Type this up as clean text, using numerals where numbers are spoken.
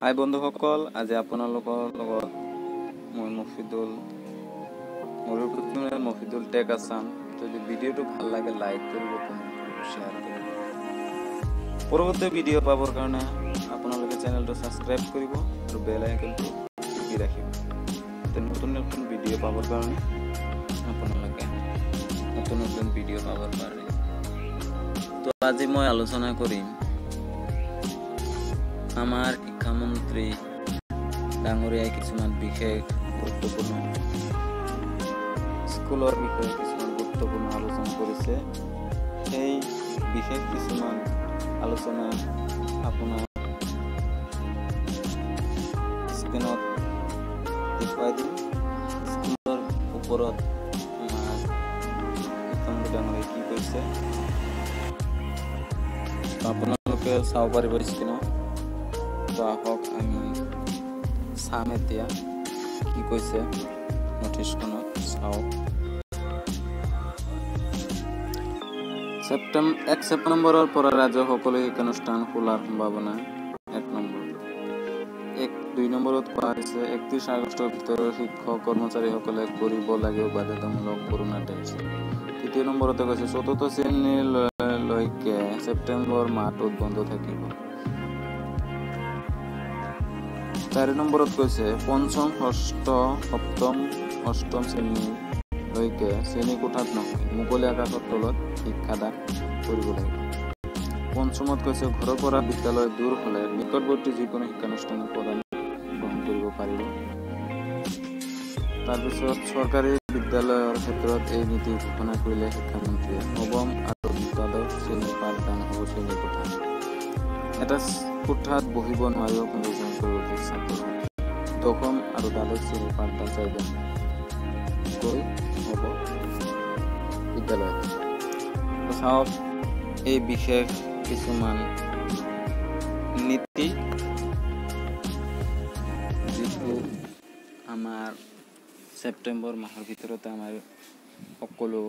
হাই বন্ধুসকল, আজি আপোনালোকৰ লগত মই মফিদুল টেক আছাম। যদি ভিডিঅ'টো ভাল লাগে লাইক কৰিব, কমেণ্ট কৰিব, শ্বেয়াৰ কৰিব। পৰৱৰ্তী ভিডিঅ' পাবৰ কাৰণে আপোনালোকে চেনেলটো ছাবস্ক্ৰাইব কৰিব আৰু বেল আইকনটো টিপি ৰাখিব। নতুন নতুন ভিডিঅ' পাবৰ কাৰণে আপোনালোকে নতুন ভিডিঅ' পাবৰ কাৰণে। তো আজি মই আলোচনা কৰিম আমাৰ শিক্ষামন্ত্ৰী ডাঙৰীয়াই কিছুমান বিশেষ গুৰুত্বপূৰ্ণ স্কুলৰ বিষয়ে কিছুমান গুৰুত্বপূৰ্ণ আলোচনা কৰিছে। সেই বিশেষ কিছুমান আলোচনা আপোনাৰ স্ক্ৰীনত দেখুৱাই দিম। স্কুলৰ ওপৰত আমাৰ শিক্ষামন্ত্ৰী ডাঙৰীয়াই কি কৈছে আপোনালোকে চাব পাৰিব স্ক্ৰীনত। আহক আমি চাম এতিয়া কি কৈছে নটিছখনত। চাওক, 1 ছেপ্টেম্বৰৰ পৰা ৰাজ্যৰ সকলো শিক্ষানুষ্ঠান খোলাৰ সম্ভাৱনা। 2 নম্বৰত কোৱা হৈছে 31 আগষ্টৰ ভিতৰত শিক্ষক কৰ্মচাৰীসকলে কৰিব লাগিব বাধ্যতামূলক কৰোনা টেষ্ট। 3 নম্বৰতে কৈছে 4ৰ্থ শ্ৰেণীলৈকে ছেপ্টেম্বৰ মাহটোত বন্ধ থাকিব। 4 নম্বৰত কৈছে 5ম, 6ম, 7ম, 8ম শ্ৰেণীলৈকে শ্ৰেণী কোঠাত নহয় মুকলি আকাশৰ তলত শিক্ষাদান কৰিব লাগিব। 5মত কৈছে ঘৰৰ পৰা বিদ্যালয় দূৰ হ'লে নিকটৱৰ্তী যিকোনো শিক্ষানুষ্ঠানে প্ৰদান গ্ৰহণ কৰিব পাৰিব। তাৰপিছত চৰকাৰী বিদ্যালয়ৰ ক্ষেত্ৰত এই নীতি ঘোষণা কৰিলে শিক্ষামন্ত্ৰীয়ে 9ম আৰু 12ম শ্ৰেণীৰ পাঠদান হ'ব শ্ৰেণী কোঠাত। এটা কোঠাত বহিব নোৱাৰিব 15জনকৈ অধিক ছাত্ৰ। 10ম আৰু 12ম শ্ৰেণীৰ পাঠদান 4জনকৈ হ'ব বিদ্যালয়ত। চাওক, এই বিশেষ কিছুমান নীতি যিটো আমাৰ ছেপ্টেম্বৰ মাহৰ ভিতৰতে আমাৰ সকলো